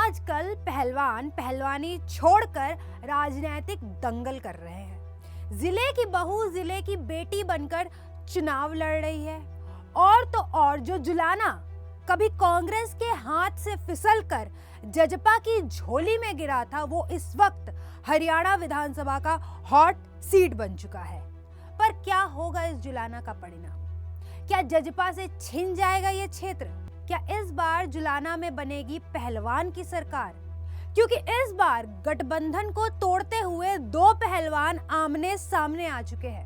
आजकल पहलवान पहलवानी छोड़कर राजनीतिक दंगल कर रहे हैं। जिले की बहू जिले की बेटी बनकर चुनाव लड़ रही है। और तो और जो जुलाना कभी कांग्रेस के हाथ से फिसलकर जजपा की झोली में गिरा था, वो इस वक्त हरियाणा विधानसभा का हॉट सीट बन चुका है। पर क्या होगा इस जुलाना का परिणाम? क्या जजपा से छिन जाएगा ये क्षेत्र? क्या इस बार जुलाना में बनेगी पहलवान की सरकार? क्योंकि इस बार गठबंधन को तोड़ते हुए दो पहलवान आमने सामने आ चुके हैं।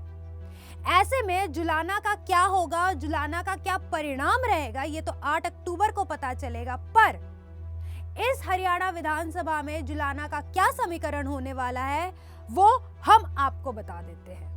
ऐसे में जुलाना का क्या होगा, जुलाना का क्या परिणाम रहेगा, ये तो 8 अक्टूबर को पता चलेगा। पर इस हरियाणा विधानसभा में जुलाना का क्या समीकरण होने वाला है, वो हम आपको बता देते हैं।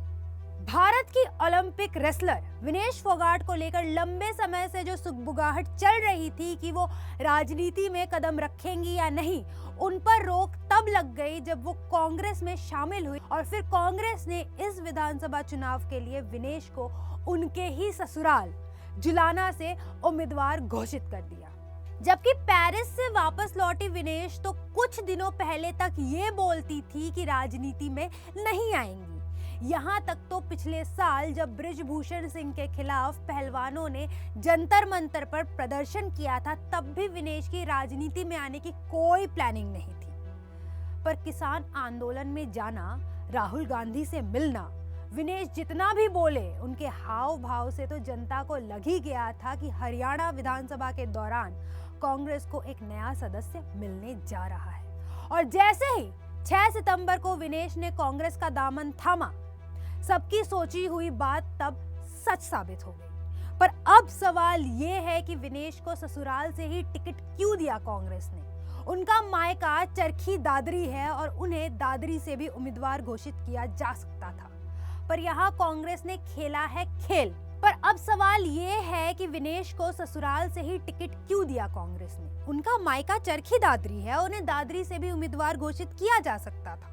भारत की ओलंपिक रेसलर विनेश फोगाट को लेकर लंबे समय से जो सुगबुगाहट चल रही थी कि वो राजनीति में कदम रखेंगी या नहीं, उन पर रोक तब लग गई जब वो कांग्रेस में शामिल हुई और फिर कांग्रेस ने इस विधानसभा चुनाव के लिए विनेश को उनके ही ससुराल जुलाना से उम्मीदवार घोषित कर दिया। जबकि पेरिस से वापस लौटी विनेश तो कुछ दिनों पहले तक ये बोलती थी कि राजनीति में नहीं आएंगी। यहाँ तक तो पिछले साल जब बृजभूषण सिंह के खिलाफ पहलवानों ने जंतर मंतर पर प्रदर्शन किया था, तब भी विनेश की राजनीति में आने की कोई प्लानिंग नहीं थी। पर किसान आंदोलन में जाना, राहुल गांधी से मिलना, विनेश जितना भी बोले, उनके हाव भाव से तो जनता को लग ही गया था कि हरियाणा विधानसभा के दौरान कांग्रेस को एक नया सदस्य मिलने जा रहा है। और जैसे ही 6 सितंबर को विनेश ने कांग्रेस का दामन थामा, सबकी सोची हुई बात तब सच साबित हो गई। पर अब सवाल ये है कि विनेश को ससुराल से ही टिकट क्यों दिया कांग्रेस ने? उनका मायका चरखी दादरी है और उन्हें दादरी से भी उम्मीदवार घोषित किया जा सकता था। पर यहाँ कांग्रेस ने खेला है खेल। पर अब सवाल ये है कि विनेश को ससुराल से ही टिकट क्यों दिया कांग्रेस ने? उनका मायका चरखी दादरी है, उन्हें दादरी से भी उम्मीदवार घोषित किया जा सकता था।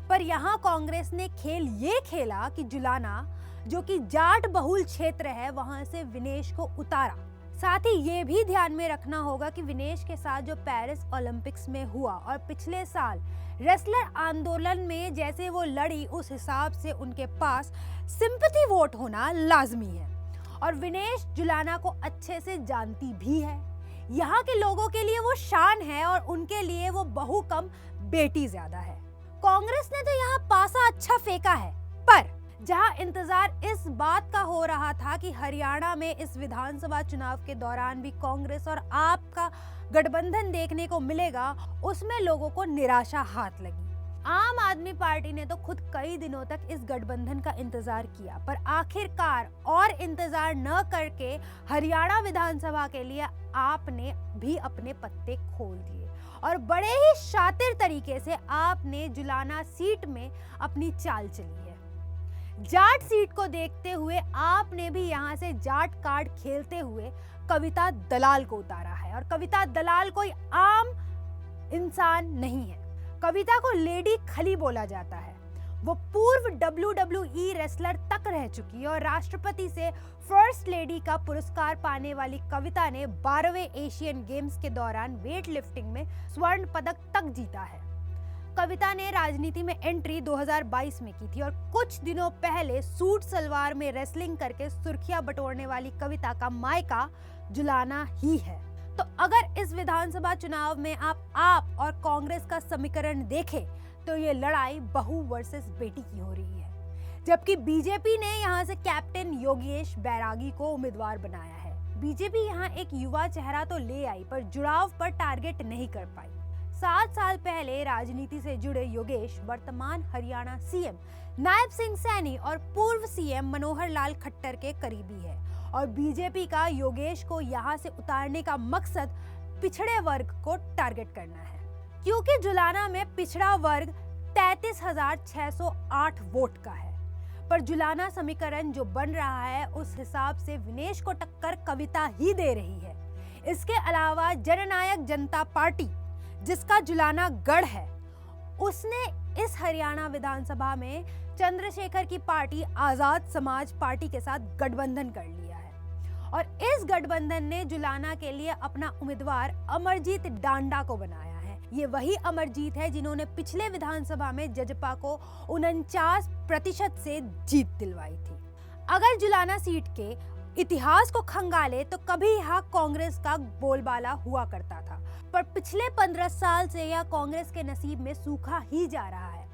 पर यहाँ कांग्रेस ने खेल ये खेला कि जुलाना, जो कि जाट बहुल क्षेत्र है, वहां से विनेश को उतारा। साथ ही ये भी ध्यान में रखना होगा कि विनेश के साथ जो पेरिस ओलंपिक्स में हुआ और पिछले साल रेसलर आंदोलन में जैसे वो लड़ी, उस हिसाब से उनके पास सिंपैथी वोट होना लाजमी है। और विनेश जुलाना को अच्छे से जानती भी है। यहाँ के लोगों के लिए वो शान है और उनके लिए वो बहू कम बेटी ज्यादा है। कांग्रेस ने तो यहाँ पासा अच्छा फेंका है। पर जहाँ इंतजार इस बात का हो रहा था कि हरियाणा में इस विधानसभा चुनाव के दौरान भी कांग्रेस और आप का गठबंधन देखने को मिलेगा, उसमें लोगों को निराशा हाथ लगी। आम आदमी पार्टी ने तो खुद कई दिनों तक इस गठबंधन का इंतजार किया, पर आखिरकार और इंतजार न करके हरियाणा विधानसभा के लिए आपने भी अपने पत्ते खोल दिए और बड़े ही शातिर तरीके से आपने जुलाना सीट में अपनी चाल चली है। जाट सीट को देखते हुए आपने भी यहाँ से जाट कार्ड खेलते हुए कविता दलाल को उतारा है। और कविता दलाल कोई आम इंसान नहीं है। कविता को लेडी खली बोला जाता है। वो पूर्व WWE रेसलर तक रह चुकी है और राष्ट्रपति से फर्स्ट लेडी का पुरस्कार पाने वाली कविता ने 12वें एशियन गेम्स के दौरान वेट लिफ्टिंग में स्वर्ण पदक तक जीता है। कविता ने राजनीति में एंट्री 2022 में की थी और कुछ दिनों पहले सूट सलवार में रेसलिंग करके सुर्खियां बटोरने वाली कविता का मायका जुलाना ही है। तो अगर इस विधानसभा चुनाव में आप और कांग्रेस का समीकरण देखें, तो ये लड़ाई बहू वर्सेस बेटी की हो रही है। जबकि बीजेपी ने यहाँ से कैप्टन योगेश बैरागी को उम्मीदवार बनाया है। बीजेपी यहाँ एक युवा चेहरा तो ले आई, पर जुड़ाव पर टारगेट नहीं कर पाई। 7 साल पहले राजनीति से जुड़े योगेश वर्तमान हरियाणा सीएम नायब सिंह सैनी और पूर्व सीएम मनोहर लाल खट्टर के करीबी है। और बीजेपी का योगेश को यहाँ से उतारने का मकसद पिछड़े वर्ग को टारगेट करना है, क्योंकि जुलाना में पिछड़ा वर्ग 33,608 वोट का है। पर जुलाना समीकरण जो बन रहा है, उस हिसाब से विनेश को टक्कर कविता ही दे रही है। इसके अलावा जननायक जनता पार्टी, जिसका जुलाना गढ़ है, उसने इस हरियाणा विधानसभा में चंद्रशेखर की पार्टी आजाद समाज पार्टी के साथ गठबंधन कर लिया है। और इस गठबंधन ने जुलाना के लिए अपना उम्मीदवार अमरजीत डांडा को बनाया है। ये वही अमरजीत है जिन्होंने पिछले विधानसभा में जजपा को 49% से जीत दिलवाई थी। अगर जुलाना सीट के इतिहास को खंगाले तो कभी यहाँ कांग्रेस का बोलबाला हुआ करता था, पर पिछले 15 साल से यह कांग्रेस के नसीब में सूखा ही जा रहा है।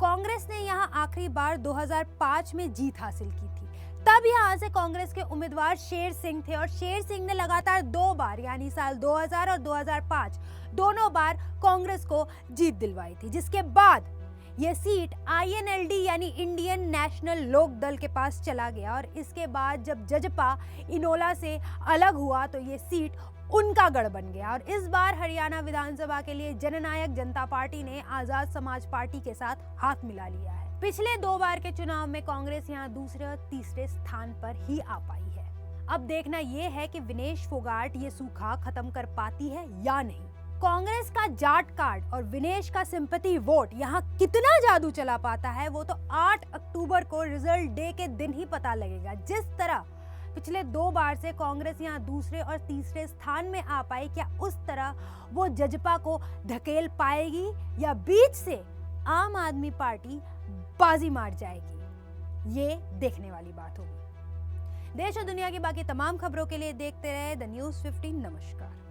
कांग्रेस ने यहाँ आखिरी बार 2005 में जीत हासिल की थी। तब यहाँ से कांग्रेस के उम्मीदवार शेर सिंह थे और शेर सिंह ने लगातार 2 बार यानी साल 2000 और 2005 दोनों बार कांग्रेस को जीत दिलवाई थी, जिसके बाद यह सीट INLD यानी इंडियन नेशनल लोक दल के पास चला गया और इसके बाद जब जजपा इनोला से अलग हुआ तो ये सीट उनका गढ़ बन गया। और इस बार हरियाणा विधानसभा के लिए जननायक जनता पार्टी ने आजाद समाज पार्टी के साथ हाथ मिला लिया है। पिछले 2 बार के चुनाव में कांग्रेस यहाँ दूसरे और तीसरे स्थान पर ही आ पाई है। अब देखना यह है कि विनेश फोगाट ये सूखा खत्म कर पाती है या नहीं। कांग्रेस का जाट कार्ड और विनेश का सिंपैथी वोट यहाँ कितना जादू चला पाता है वो तो 8 अक्टूबर को रिजल्ट डे के दिन ही पता लगेगा। जिस तरह पिछले 2 बार से कांग्रेस यहाँ दूसरे और तीसरे स्थान में आ पाई, क्या उस तरह वो जजपा को धकेल पाएगी या बीच से आम आदमी पार्टी बाजी मार जाएगी, ये देखने वाली बात होगी। देश और दुनिया की बाकी तमाम खबरों के लिए देखते रहे द न्यूज़ 15। नमस्कार।